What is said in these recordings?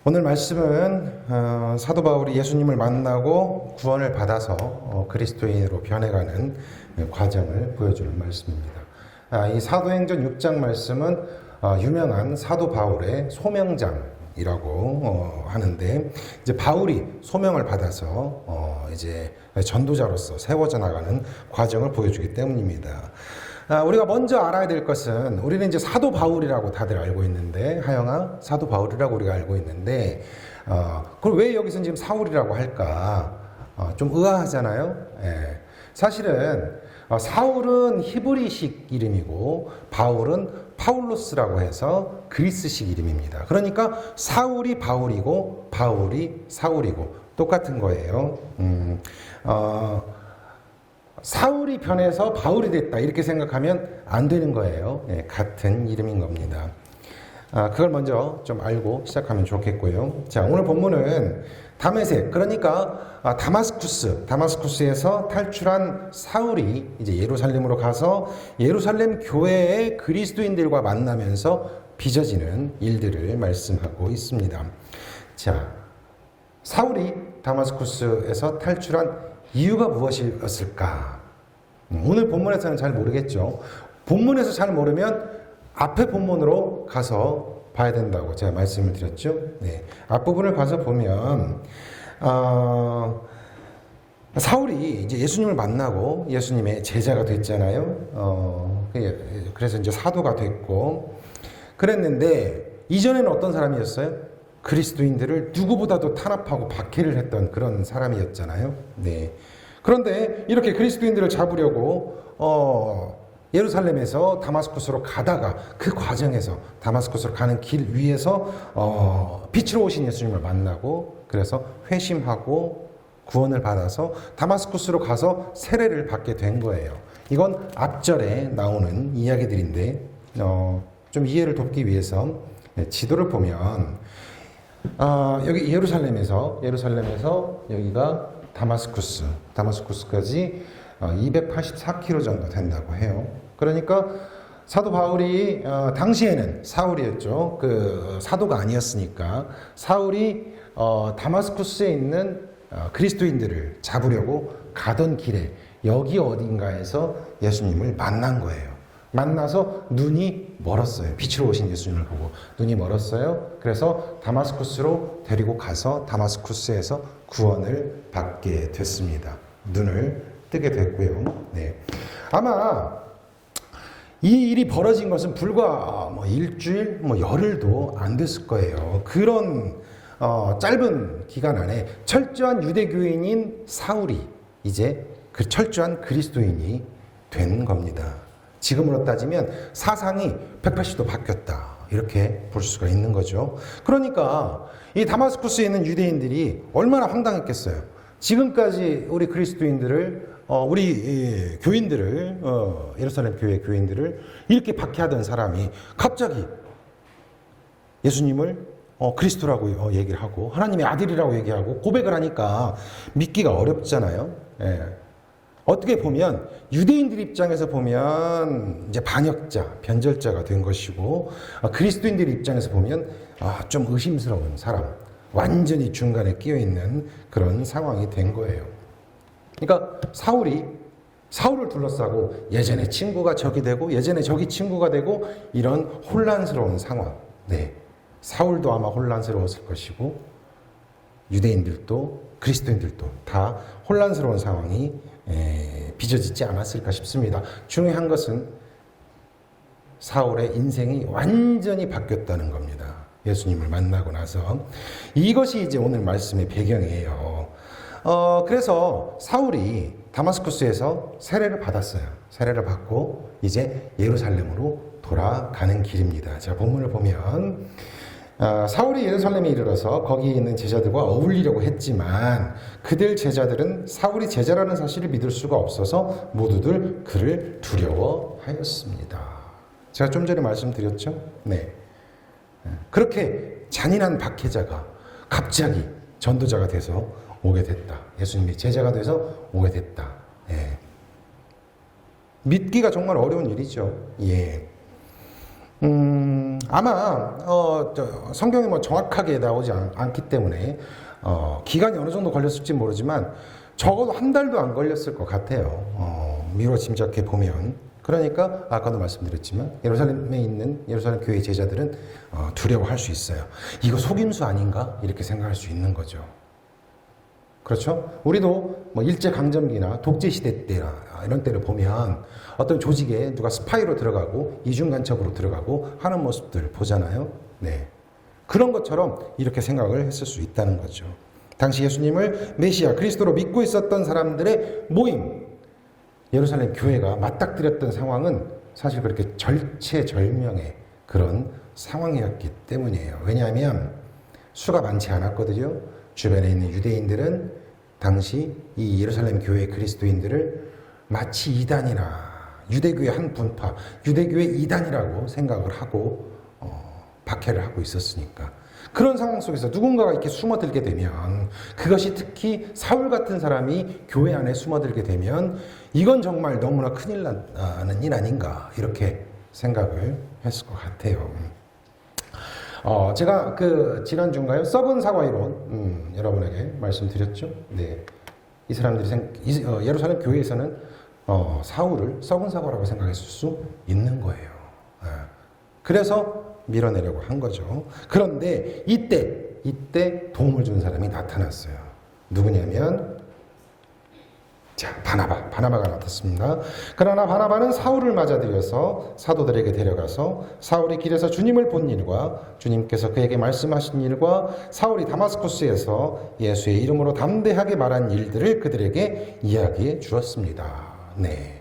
오늘 말씀은 사도 바울이 예수님을 만나고 구원을 받아서 그리스도인으로 변해가는 과정을 보여주는 말씀입니다. 이 사도행전 6장 말씀은 유명한 사도 바울의 소명장이라고 하는데, 이제 바울이 소명을 받아서 이제 전도자로서 세워져 나가는 과정을 보여주기 때문입니다. 우리가 먼저 알아야 될 것은, 우리는 이제 사도 바울이라고 다들 알고 있는데, 하영아 사도 바울이라고 우리가 알고 있는데, 그럼 왜 여기서 지금 사울이라고 할까? 좀 의아하잖아요. 예. 사실은 사울은 히브리식 이름이고 바울은 파울로스라고 해서 그리스식 이름입니다. 그러니까 사울이 바울이고 바울이 사울이고 똑같은 거예요. 사울이 변해서 바울이 됐다 이렇게 생각하면 안 되는 거예요. 예, 같은 이름인 겁니다. 그걸 먼저 좀 알고 시작하면 좋겠고요. 자, 오늘 본문은 다메섹, 그러니까 다마스쿠스에서 탈출한 사울이 이제 예루살렘으로 가서 예루살렘 교회의 그리스도인들과 만나면서 빚어지는 일들을 말씀하고 있습니다. 자, 사울이 다마스쿠스에서 탈출한 이유가 무엇이었을까? 오늘 본문에서는 잘 모르겠죠. 본문에서 잘 모르면 앞에 본문으로 가서 봐야 된다고 제가 말씀을 드렸죠. 네. 앞부분을 가서 보면 사울이 이제 예수님을 만나고 예수님의 제자가 됐잖아요. 그래서 이제 사도가 됐고 그랬는데, 이전에는 어떤 사람이었어요? 그리스도인들을 누구보다도 탄압하고 박해를 했던 그런 사람이었잖아요. 네. 그런데 이렇게 그리스도인들을 잡으려고 예루살렘에서 다마스쿠스로 가다가 그 과정에서 다마스쿠스로 가는 길 위에서 빛으로 오신 예수님을 만나고, 그래서 회심하고 구원을 받아서 다마스쿠스로 가서 세례를 받게 된 거예요. 이건 앞절에 나오는 이야기들인데 좀 이해를 돕기 위해서 지도를 보면 여기 예루살렘에서 여기가 다마스쿠스까지 284km 정도 된다고 해요. 그러니까 사도 바울이 당시에는 사울이었죠. 그 사도가 아니었으니까 사울이 다마스쿠스에 있는 그리스도인들을 잡으려고 가던 길에 여기 어딘가에서 예수님을 만난 거예요. 만나서 눈이 멀었어요. 빛으로 오신 예수님을 보고 눈이 멀었어요. 그래서 다마스쿠스로 데리고 가서 다마스쿠스에서 구원을 받게 됐습니다. 눈을 뜨게 됐고요. 네. 아마 이 일이 벌어진 것은 불과 일주일, 열흘도 안 됐을 거예요. 그런 짧은 기간 안에 철저한 유대교인인 사울이 이제 그 철저한 그리스도인이 된 겁니다. 지금으로 따지면 사상이 180도 바뀌었다, 이렇게 볼 수가 있는 거죠. 그러니까 이 다마스쿠스에 있는 유대인들이 얼마나 황당했겠어요. 지금까지 우리 그리스도인들을 우리 교인들을 예루살렘 교회 교인들을 이렇게 박해하던 사람이 갑자기 예수님을 그리스도라고 얘기를 하고 하나님의 아들이라고 얘기하고 고백을 하니까 믿기가 어렵잖아요. 예. 어떻게 보면 유대인들 입장에서 보면 이제 반역자, 변절자가 된 것이고, 그리스도인들 입장에서 보면 좀 의심스러운 사람, 완전히 중간에 끼어 있는 그런 상황이 된 거예요. 그러니까 사울을 둘러싸고 예전에 친구가 적이 되고 예전에 적이 친구가 되고 이런 혼란스러운 상황. 네. 사울도 아마 혼란스러웠을 것이고 유대인들도 그리스도인들도 다 혼란스러운 상황이 빚어지지 않았을까 싶습니다. 중요한 것은 사울의 인생이 완전히 바뀌었다는 겁니다. 예수님을 만나고 나서. 이것이 이제 오늘 말씀의 배경이에요. 그래서 사울이 다마스쿠스에서 세례를 받았어요. 세례를 받고 이제 예루살렘으로 돌아가는 길입니다. 자, 본문을 보면 사울이 예루살렘에 이르러서 거기에 있는 제자들과 어울리려고 했지만 그들 제자들은 사울이 제자라는 사실을 믿을 수가 없어서 모두들 그를 두려워하였습니다. 제가 좀 전에 말씀드렸죠? 네. 그렇게 잔인한 박해자가 갑자기 전도자가 돼서 오게 됐다. 예수님이 제자가 돼서 오게 됐다. 예. 믿기가 정말 어려운 일이죠. 예. 아마 성경에 뭐 정확하게 나오지 않기 때문에 기간이 어느 정도 걸렸을지 모르지만 적어도 한 달도 안 걸렸을 것 같아요. 미뤄 짐작해 보면. 그러니까 아까도 말씀드렸지만 예루살렘에 있는 예루살렘 교회 제자들은 두려워할 수 있어요. 이거 속임수 아닌가? 이렇게 생각할 수 있는 거죠. 그렇죠? 우리도 뭐 일제강점기나 독재시대 때나 이런 때를 보면 어떤 조직에 누가 스파이로 들어가고 이중간첩으로 들어가고 하는 모습들 보잖아요. 네. 그런 것처럼 이렇게 생각을 했을 수 있다는 거죠. 당시 예수님을 메시아 그리스도로 믿고 있었던 사람들의 모임, 예루살렘 교회가 맞닥뜨렸던 상황은 사실 그렇게 절체절명의 그런 상황이었기 때문이에요. 왜냐하면 수가 많지 않았거든요. 주변에 있는 유대인들은 당시 이 예루살렘 교회 그리스도인들을 마치 이단이나 유대교의 한 분파, 유대교의 이단이라고 생각을 하고 박해를 하고 있었으니까. 그런 상황 속에서 누군가가 이렇게 숨어들게 되면, 그것이 특히 사울 같은 사람이 교회 안에 숨어들게 되면 이건 정말 너무나 큰일 나는 일 아닌가 이렇게 생각을 했을 것 같아요. 제가 지난주인가요? 썩은 사과 이론 여러분에게 말씀드렸죠. 네, 이 사람들이 예루살렘 교회에서는 사울을 썩은 사과라고 생각했을 수 있는 거예요. 그래서 밀어내려고 한 거죠. 그런데 이때 도움을 준 사람이 나타났어요. 누구냐면 바나바가 나탔습니다. 그러나 바나바는 사울을 맞아들여서 사도들에게 데려가서 사울이 길에서 주님을 본 일과 주님께서 그에게 말씀하신 일과 사울이 다마스쿠스에서 예수의 이름으로 담대하게 말한 일들을 그들에게 이야기해 주었습니다. 네,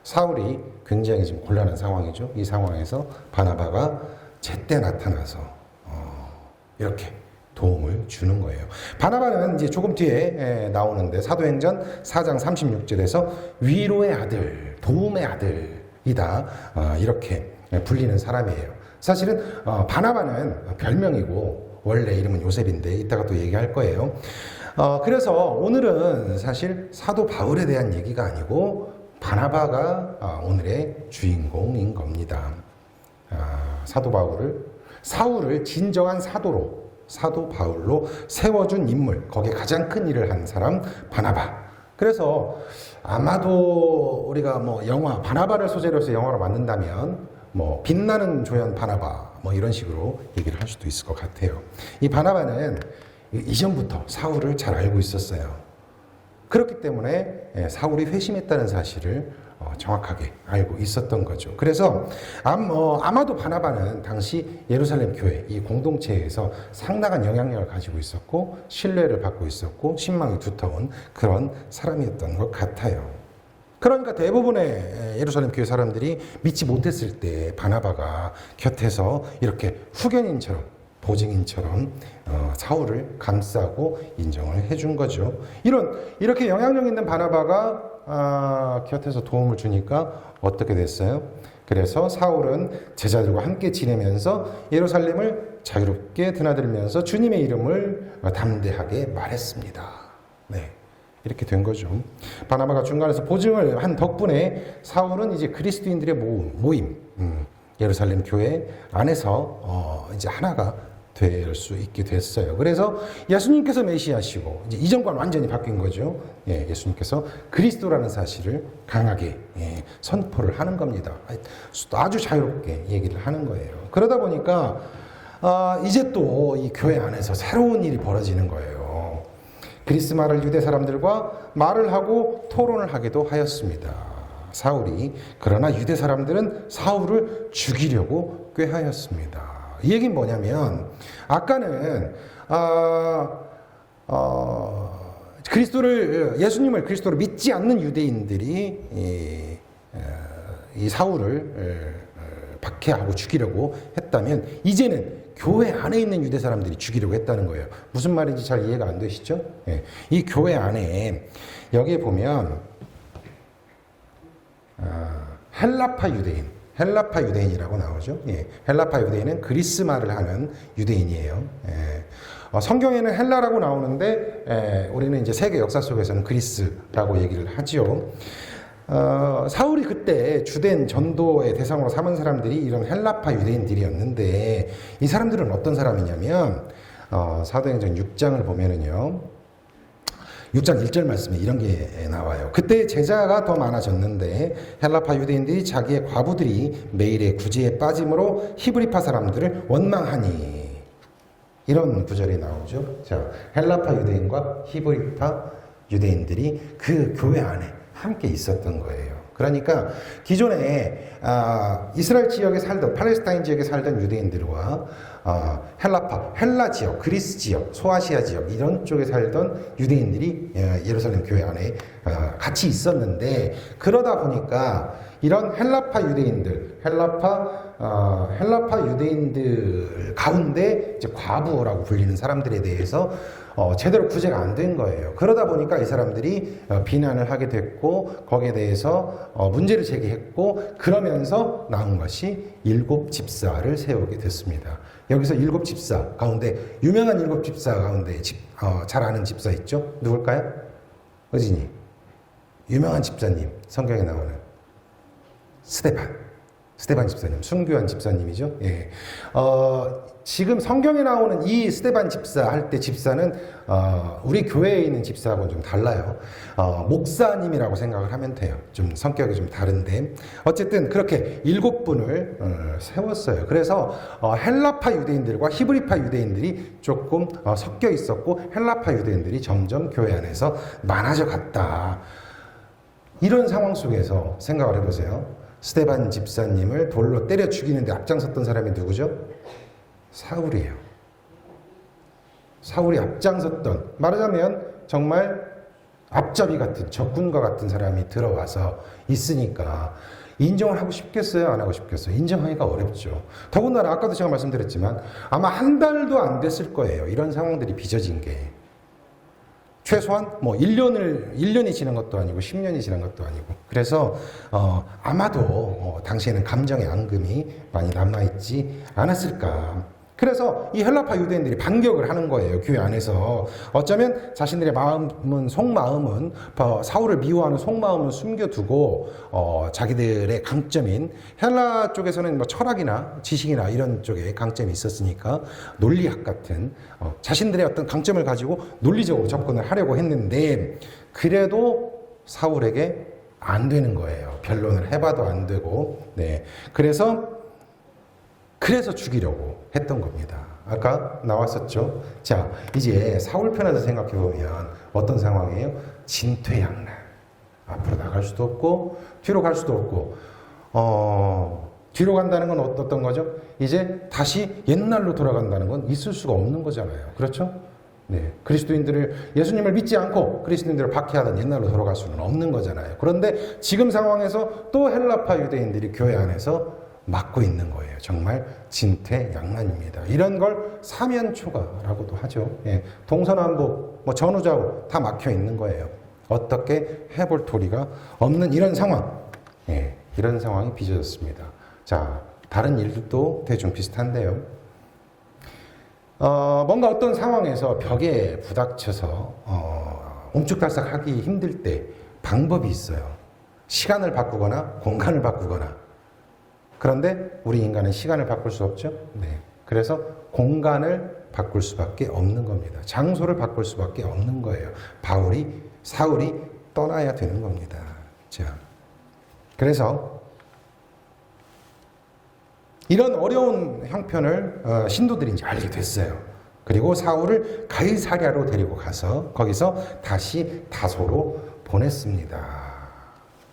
사울이 굉장히 지금 곤란한 상황이죠. 이 상황에서 바나바가 제때 나타나서 이렇게 도움을 주는 거예요. 바나바는 이제 조금 뒤에 나오는데 사도행전 4장 36절에서 위로의 아들, 도움의 아들이다 이렇게 불리는 사람이에요. 사실은 바나바는 별명이고 원래 이름은 요셉인데 이따가 또 얘기할 거예요. 그래서 오늘은 사실 사도 바울에 대한 얘기가 아니고 바나바가 오늘의 주인공인 겁니다. 사도 바울을 사울을 진정한 사도 바울로 세워준 인물, 거기에 가장 큰 일을 한 사람 바나바. 그래서 아마도 우리가 뭐 영화 바나바를 소재로 해서 영화로 만든다면 뭐 빛나는 조연 바나바 뭐 이런 식으로 얘기를 할 수도 있을 것 같아요. 이 바나바는 이전부터 사울을 잘 알고 있었어요. 그렇기 때문에 사울이 회심했다는 사실을 정확하게 알고 있었던 거죠. 그래서 아마도 바나바는 당시 예루살렘 교회 이 공동체에서 상당한 영향력을 가지고 있었고 신뢰를 받고 있었고 신망이 두터운 그런 사람이었던 것 같아요. 그러니까 대부분의 예루살렘 교회 사람들이 믿지 못했을 때 바나바가 곁에서 이렇게 후견인처럼 보증인처럼 사울을 감싸고 인정을 해준 거죠. 이렇게 영향력 있는 바나바가 곁에서 도움을 주니까 어떻게 됐어요? 그래서 사울은 제자들과 함께 지내면서 예루살렘을 자유롭게 드나들면서 주님의 이름을 담대하게 말했습니다. 네, 이렇게 된 거죠. 바나바가 중간에서 보증을 한 덕분에 사울은 이제 그리스도인들의 모임 예루살렘 교회 안에서 이제 하나가 될 수 있게 됐어요. 그래서 예수님께서 메시아시고 이제 이전과는 완전히 바뀐 거죠. 예수님께서 그리스도라는 사실을 강하게 선포를 하는 겁니다. 아주 자유롭게 얘기를 하는 거예요. 그러다 보니까 이제 또 이 교회 안에서 새로운 일이 벌어지는 거예요. 그리스 말을 유대 사람들과 말을 하고 토론을 하기도 하였습니다. 사울이. 그러나 유대 사람들은 사울을 죽이려고 꾀하였습니다. 이 얘기는 뭐냐면 아까는 예수님을 그리스도로 믿지 않는 유대인들이 이 사울을 박해하고 죽이려고 했다면 이제는 교회 안에 있는 유대 사람들이 죽이려고 했다는 거예요. 무슨 말인지 잘 이해가 안 되시죠? 이 교회 안에 여기에 보면 헬라파 유대인이라고 나오죠. 헬라파 유대인은 그리스 말을 하는 유대인이에요. 성경에는 헬라라고 나오는데 우리는 이제 세계 역사 속에서는 그리스라고 얘기를 하죠. 사울이 그때 주된 전도의 대상으로 삼은 사람들이 이런 헬라파 유대인들이었는데 이 사람들은 어떤 사람이냐면 사도행전 6장을 보면은요. 6장 1절 말씀에 이런 게 나와요. 그때 제자가 더 많아졌는데 헬라파 유대인들이 자기의 과부들이 매일의 구제에 빠짐으로 히브리파 사람들을 원망하니 이런 구절이 나오죠. 자, 헬라파 유대인과 히브리파 유대인들이 그 교회 안에 함께 있었던 거예요. 그러니까 기존에 이스라엘 지역에 살던 팔레스타인 지역에 살던 유대인들과 헬라 지역, 그리스 지역, 소아시아 지역 이런 쪽에 살던 유대인들이 예루살렘 교회 안에 같이 있었는데 그러다 보니까 이런 헬라파 유대인들, 헬라파 유대인들 가운데 이제 과부라고 불리는 사람들에 대해서 제대로 구제가 안 된 거예요. 그러다 보니까 이 사람들이 비난을 하게 됐고 거기에 대해서 문제를 제기했고 그러면서 나온 것이 7집사를 세우게 됐습니다. 여기서 7집사 가운데 유명한 7집사 가운데 잘 아는 집사 있죠? 누굴까요? 어진이. 유명한 집사님 성경에 나오는 스데반 집사님, 순교한 집사님이죠. 예. 지금 성경에 나오는 이 스데반 집사 할 때 집사는 우리 교회에 있는 집사하고는 좀 달라요. 목사님이라고 생각을 하면 돼요. 좀 성격이 좀 다른데 어쨌든 그렇게 7분을 세웠어요. 그래서 헬라파 유대인들과 히브리파 유대인들이 조금 섞여 있었고 헬라파 유대인들이 점점 교회 안에서 많아져 갔다. 이런 상황 속에서 생각을 해보세요. 스데반 집사님을 돌로 때려 죽이는데 앞장섰던 사람이 누구죠? 사울이에요. 사울이 앞장섰던, 말하자면 정말 앞잡이 같은 적군과 같은 사람이 들어와서 있으니까 인정을 하고 싶겠어요? 안 하고 싶겠어요? 인정하기가 어렵죠. 더군다나 아까도 제가 말씀드렸지만 아마 한 달도 안 됐을 거예요. 이런 상황들이 빚어진 게. 최소한 1년이 지난 것도 아니고 10년이 지난 것도 아니고 그래서 아마도 당시에는 감정의 앙금이 많이 남아있지 않았을까. 그래서 이 헬라파 유대인들이 반격을 하는 거예요. 교회 안에서. 어쩌면 자신들의 속마음은 사울을 미워하는 속마음은 숨겨두고 자기들의 강점인 헬라 쪽에서는 철학이나 지식이나 이런 쪽에 강점이 있었으니까 논리학 같은 자신들의 어떤 강점을 가지고 논리적으로 접근을 하려고 했는데 그래도 사울에게 안 되는 거예요. 변론을 해봐도 안 되고. 네. 그래서 죽이려고 했던 겁니다. 아까 나왔었죠? 자, 이제 사울 편에서 생각해 보면 어떤 상황이에요? 진퇴양난. 앞으로 나갈 수도 없고, 뒤로 갈 수도 없고, 뒤로 간다는 건 어떤 거죠? 이제 다시 옛날로 돌아간다는 건 있을 수가 없는 거잖아요. 그렇죠? 네. 예수님을 믿지 않고 그리스도인들을 박해하던 옛날로 돌아갈 수는 없는 거잖아요. 그런데 지금 상황에서 또 헬라파 유대인들이 교회 안에서 막고 있는 거예요. 정말 진퇴양난입니다. 이런 걸 사면초가라고도 하죠. 예, 동서남북, 전후좌우 다 막혀 있는 거예요. 어떻게 해볼 도리가 없는 이런 상황. 예, 이런 상황이 빚어졌습니다. 자, 다른 일도 대충 비슷한데요. 뭔가 어떤 상황에서 벽에 부닥쳐서 옴쭉달싹하기 힘들 때 방법이 있어요. 시간을 바꾸거나 공간을 바꾸거나. 그런데 우리 인간은 시간을 바꿀 수 없죠. 네. 그래서 공간을 바꿀 수밖에 없는 겁니다. 장소를 바꿀 수밖에 없는 거예요. 사울이 떠나야 되는 겁니다. 자, 그래서 이런 어려운 형편을 신도들이 이제 알게 됐어요. 그리고 사울을 가이사랴로 데리고 가서 거기서 다시 다소로 보냈습니다.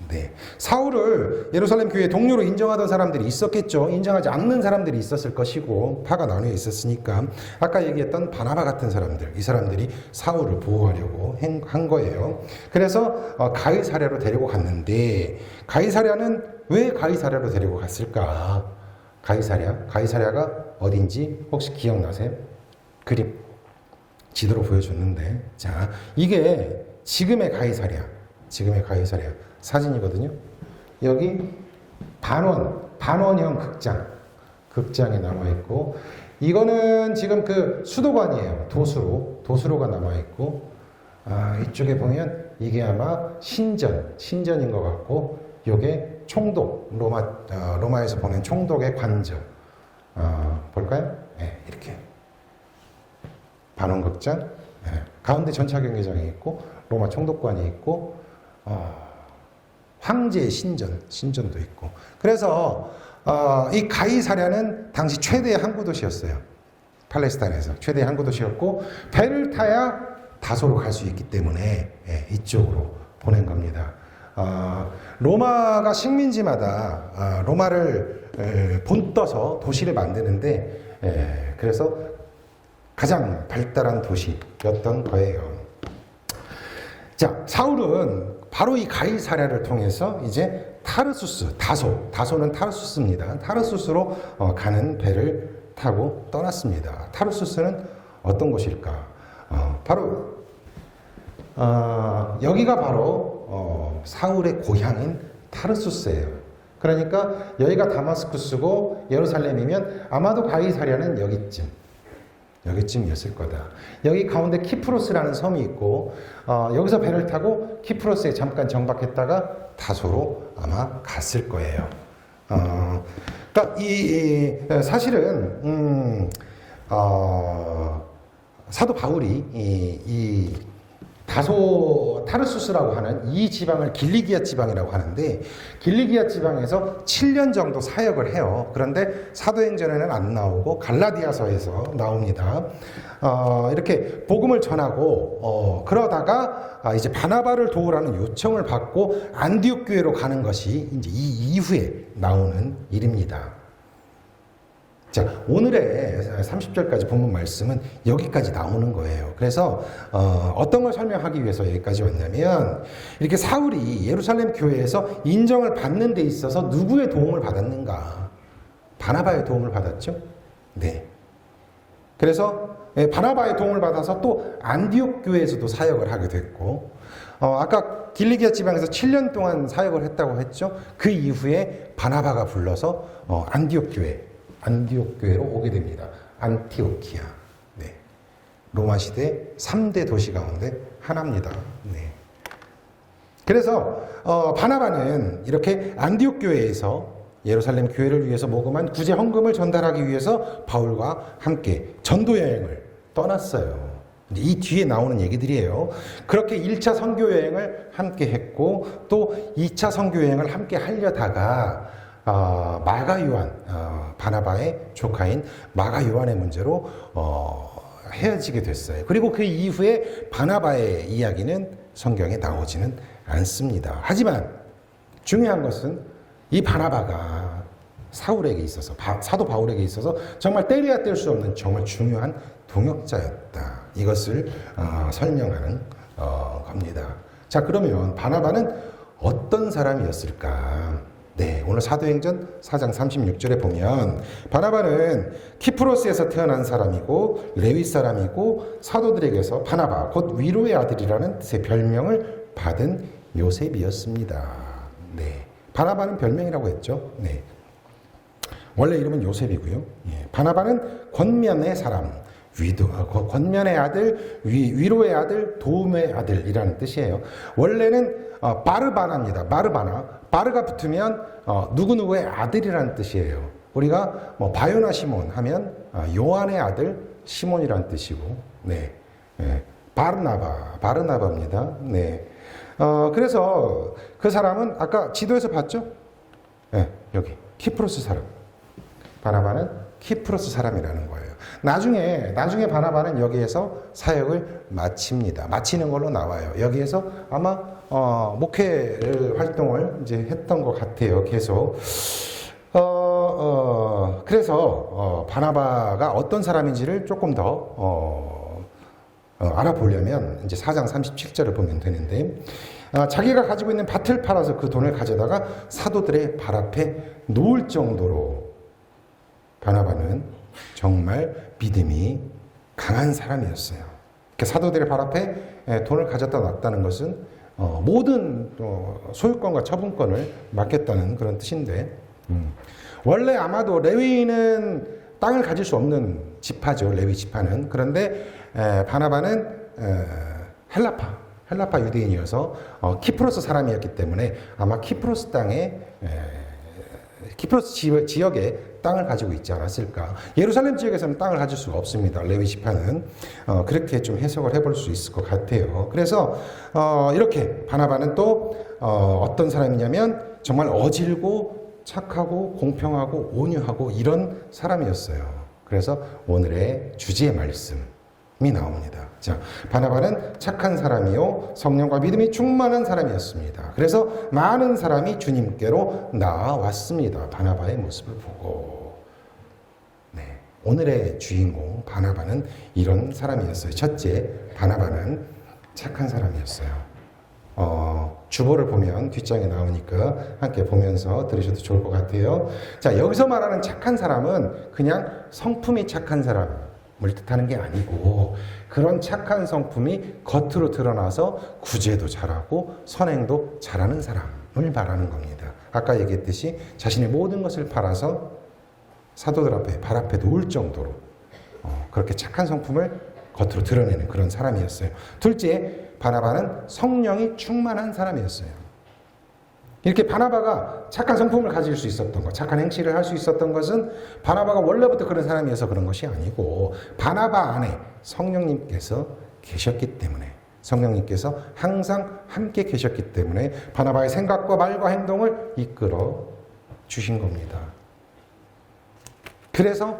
네. 사울을 예루살렘 교회 동료로 인정하던 사람들이 있었겠죠. 인정하지 않는 사람들이 있었을 것이고 파가 나뉘어 있었으니까 아까 얘기했던 바나바 같은 사람들, 이 사람들이 사울을 보호하려고 한 거예요. 그래서 가이사랴로 데리고 갔는데 가이사랴는 왜 가이사랴로 데리고 갔을까? 가이사랴가 어딘지 혹시 기억나세요? 그림 지도로 보여줬는데 자, 이게 지금의 가이사랴 사진이거든요. 여기 반원형 극장에 남아있고, 이거는 지금 그 수도관이에요. 도수로가 남아있고, 이쪽에 보면 이게 아마 신전인 것 같고, 요게 총독, 로마에서 보낸 총독의 관저. 볼까요? 네, 이렇게. 반원극장, 네, 가운데 전차 경기장이 있고, 로마 총독관이 있고, 황제의 신전도 있고. 그래서 이 가이사랴는 당시 최대의 항구 도시였어요. 팔레스타인에서 최대의 항구 도시였고, 배를 타야 다소로 갈 수 있기 때문에 이쪽으로 보낸 겁니다. 로마가 식민지마다 로마를 본떠서 도시를 만드는데, 그래서 가장 발달한 도시였던 거예요. 자, 사울은 바로 이 가이사랴를 통해서 이제 다소는 타르수스입니다. 타르수스로 가는 배를 타고 떠났습니다. 타르수스는 어떤 곳일까? 여기가 바로 사울의 고향인 타르수스예요. 그러니까 여기가 다마스쿠스고 예루살렘이면 아마도 가이사랴는 여기쯤이었을 거다. 여기 가운데 키프로스라는 섬이 있고, 여기서 배를 타고 키프로스에 잠깐 정박했다가 다소로 아마 갔을 거예요. 그러니까 사실은 사도 바울이 이 타르수스라고 하는 이 지방을 길리기아 지방이라고 하는데, 길리기아 지방에서 7년 정도 사역을 해요. 그런데 사도행전에는 안 나오고 갈라디아서에서 나옵니다. 이렇게 복음을 전하고 그러다가 이제 바나바를 도우라는 요청을 받고 안디옥 교회로 가는 것이 이제 이 이후에 나오는 일입니다. 자, 오늘의 30절까지 본문 말씀은 여기까지 나오는 거예요. 그래서 어떤 걸 설명하기 위해서 여기까지 왔냐면, 이렇게 사울이 예루살렘 교회에서 인정을 받는 데 있어서 누구의 도움을 받았는가? 바나바의 도움을 받았죠? 네. 그래서 바나바의 도움을 받아서 또 안디옥 교회에서도 사역을 하게 됐고, 아까 길리기아 지방에서 7년 동안 사역을 했다고 했죠? 그 이후에 바나바가 불러서 안디옥 교회로 오게 됩니다. 안티오키아. 네. 로마 시대 3대 도시 가운데 하나입니다. 네. 그래서 바나바는 이렇게 안디옥 교회에서 예루살렘 교회를 위해서 모금한 구제 헌금을 전달하기 위해서 바울과 함께 전도 여행을 떠났어요. 이 뒤에 나오는 얘기들이에요. 그렇게 1차 선교 여행을 함께 했고, 또 2차 선교 여행을 함께 하려다가 마가 요한, 바나바의 조카인 마가 요한의 문제로 헤어지게 됐어요. 그리고 그 이후에 바나바의 이야기는 성경에 나오지는 않습니다. 하지만 중요한 것은 이 바나바가 사울에게 있어서, 사도 바울에게 있어서 정말 떼려야 뗄 수 없는 정말 중요한 동역자였다. 이것을 설명하는 겁니다. 자, 그러면 바나바는 어떤 사람이었을까? 네, 오늘 사도행전 4장 36절에 보면 바나바는 키프로스에서 태어난 사람이고 레위 사람이고 사도들에게서 바나바, 곧 위로의 아들이라는 뜻의 별명을 받은 요셉이었습니다. 네, 바나바는 별명이라고 했죠. 네, 원래 이름은 요셉이고요. 예, 바나바는 권면의 사람, 권면의 아들, 위로의 아들, 도움의 아들이라는 뜻이에요. 원래는 바르바나입니다. 바르가 붙으면 누구누구의 아들이라는 뜻이에요. 우리가 바요나 시몬 하면 요한의 아들 시몬이라는 뜻이고, 네, 바르나바입니다. 네, 그래서 그 사람은 아까 지도에서 봤죠? 네, 여기 키프로스 사람. 바나바는 키프로스 사람이라는 거예요. 나중에 바나바는 여기에서 사역을 마칩니다. 마치는 걸로 나와요. 여기에서 아마 목회 활동을 이제 했던 것 같아요. 계속. 그래서 바나바가 어떤 사람인지를 조금 더 알아보려면 이제 4장 37절을 보면 되는데, 자기가 가지고 있는 밭을 팔아서 그 돈을 가져다가 사도들의 발 앞에 놓을 정도로 바나바는 정말 믿음이 강한 사람이었어요. 사도들의 발 앞에 돈을 가져다 놨다는 것은 모든 소유권과 처분권을 맡겼다는 그런 뜻인데, 원래 아마도 레위인은 땅을 가질 수 없는 지파죠. 레위 지파는. 그런데 바나바는 헬라파, 헬라파 유대인이어서 키프로스 사람이었기 때문에 아마 키프로스 땅에 키프로스 지역에 땅을 가지고 있지 않았을까. 예루살렘 지역에서는 땅을 가질 수가 없습니다. 레위 지파는 그렇게 좀 해석을 해볼 수 있을 것 같아요. 그래서 이렇게 바나바는 또 어떤 사람이냐면 정말 어질고 착하고 공평하고 온유하고 이런 사람이었어요. 그래서 오늘의 주제의 말씀이 나옵니다. 자, 바나바는 착한 사람이요 성령과 믿음이 충만한 사람이었습니다. 그래서 많은 사람이 주님께로 나아왔습니다. 바나바의 모습을 보고. 네, 오늘의 주인공 바나바는 이런 사람이었어요. 첫째, 바나바는 착한 사람이었어요. 주보를 보면 뒷장에 나오니까 함께 보면서 들으셔도 좋을 것 같아요. 자, 여기서 말하는 착한 사람은 그냥 성품이 착한 사람을 뜻하는 게 아니고 그런 착한 성품이 겉으로 드러나서 구제도 잘하고 선행도 잘하는 사람을 말하는 겁니다. 아까 얘기했듯이 자신의 모든 것을 팔아서 사도들 앞에 발 앞에 놓을 정도로 그렇게 착한 성품을 겉으로 드러내는 그런 사람이었어요. 둘째, 바나바는 성령이 충만한 사람이었어요. 이렇게 바나바가 착한 성품을 가질 수 있었던 것, 착한 행실을 할 수 있었던 것은 바나바가 원래부터 그런 사람이어서 그런 것이 아니고 바나바 안에 성령님께서 계셨기 때문에, 성령님께서 항상 함께 계셨기 때문에 바나바의 생각과 말과 행동을 이끌어 주신 겁니다. 그래서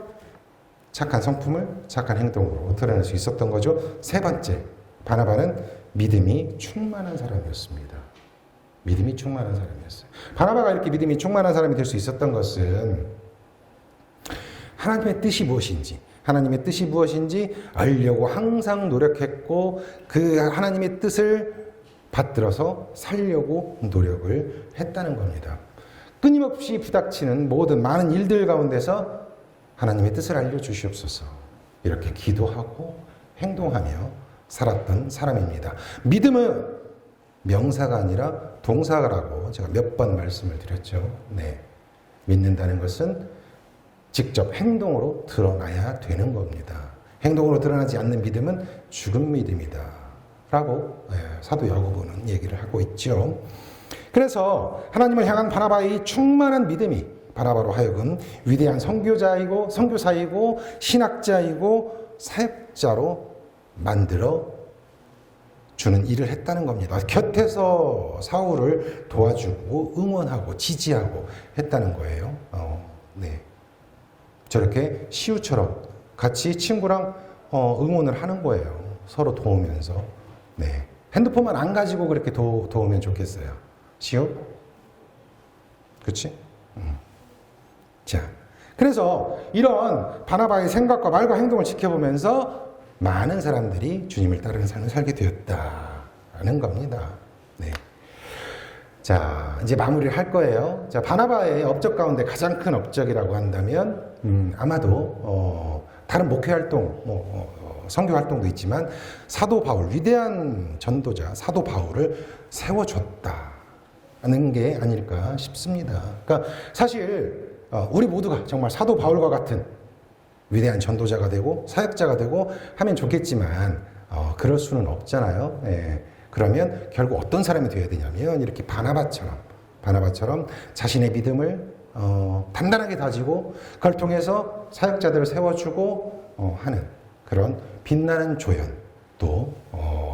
착한 성품을 착한 행동으로 드러낼 수 있었던 거죠. 세 번째, 바나바는 믿음이 충만한 사람이었습니다. 믿음이 충만한 사람이었어요. 바나바가 이렇게 믿음이 충만한 사람이 될 수 있었던 것은 하나님의 뜻이 무엇인지, 하나님의 뜻이 무엇인지 알려고 항상 노력했고 그 하나님의 뜻을 받들어서 살려고 노력을 했다는 겁니다. 끊임없이 부닥치는 모든 많은 일들 가운데서 하나님의 뜻을 알려주시옵소서 이렇게 기도하고 행동하며 살았던 사람입니다. 믿음은 명사가 아니라 동사라고 제가 몇 번 말씀을 드렸죠. 네. 믿는다는 것은 직접 행동으로 드러나야 되는 겁니다. 행동으로 드러나지 않는 믿음은 죽은 믿음이다 라고 사도 야고보는 얘기를 하고 있죠. 그래서 하나님을 향한 바나바의 충만한 믿음이 바나바로 하여금 위대한 선교사이고 신학자이고 사역자로 만들어 주는 일을 했다는 겁니다. 곁에서 사울을 도와주고 응원하고 지지하고 했다는 거예요. 네. 저렇게 시우처럼 같이 친구랑 응원을 하는 거예요. 서로 도우면서. 네. 핸드폰만 안 가지고 그렇게 도우면 좋겠어요. 시우? 그치? 자, 그래서 이런 바나바의 생각과 말과 행동을 지켜보면서 많은 사람들이 주님을 따르는 삶을 살게 되었다는 겁니다. 네. 자, 이제 마무리를 할 거예요. 자, 바나바의 업적 가운데 가장 큰 업적이라고 한다면, 아마도, 다른 목회 활동, 선교 활동도 있지만, 사도 바울, 위대한 전도자, 사도 바울을 세워줬다는 게 아닐까 싶습니다. 그러니까 사실, 우리 모두가 정말 사도 바울과 같은 위대한 전도자가 되고 사역자가 되고 하면 좋겠지만 그럴 수는 없잖아요. 예. 그러면 결국 어떤 사람이 되어야 되냐면 이렇게 바나바처럼 자신의 믿음을 단단하게 다지고 그걸 통해서 사역자들을 세워주고 하는 그런 빛나는 조연도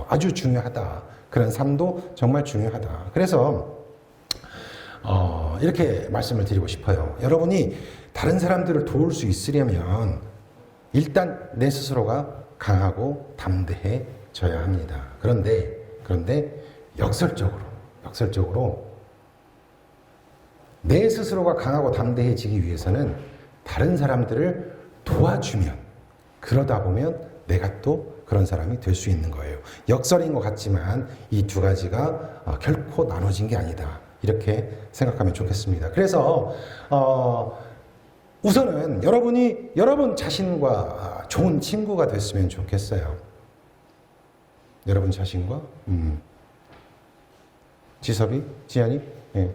아주 중요하다. 그런 삶도 정말 중요하다. 그래서 이렇게 말씀을 드리고 싶어요. 여러분이 다른 사람들을 도울 수 있으려면 일단 내 스스로가 강하고 담대해져야 합니다. 그런데 역설적으로 내 스스로가 강하고 담대해지기 위해서는 다른 사람들을 도와주면 그러다 보면 내가 또 그런 사람이 될 수 있는 거예요. 역설인 것 같지만 이 두 가지가 결코 나눠진 게 아니다. 이렇게 생각하면 좋겠습니다. 그래서 우선은 여러분 자신과 좋은 친구가 됐으면 좋겠어요. 여러분 자신과 지섭이, 지안이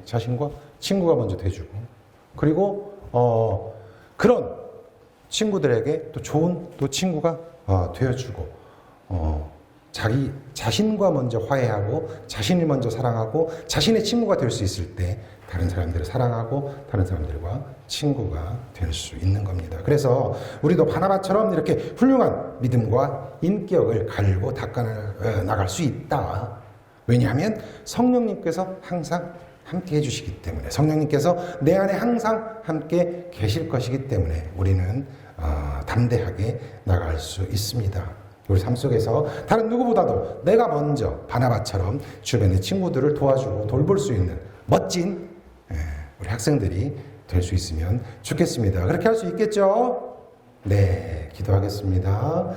자신과 친구가 먼저 돼주고 그리고 그런 친구들에게 또 좋은 또 친구가 되어주고 자기 자신과 먼저 화해하고 자신을 먼저 사랑하고 자신의 친구가 될 수 있을 때 다른 사람들을 사랑하고 다른 사람들과 친구가 될 수 있는 겁니다. 그래서 우리도 바나바처럼 이렇게 훌륭한 믿음과 인격을 갈고 닦아 나갈 수 있다. 왜냐하면 성령님께서 항상 함께 해주시기 때문에, 성령님께서 내 안에 항상 함께 계실 것이기 때문에 우리는 담대하게 나갈 수 있습니다. 우리 삶 속에서 다른 누구보다도 내가 먼저 바나바처럼 주변의 친구들을 도와주고 돌볼 수 있는 멋진 우리 학생들이 될 수 있으면 좋겠습니다. 그렇게 할 수 있겠죠? 네, 기도하겠습니다.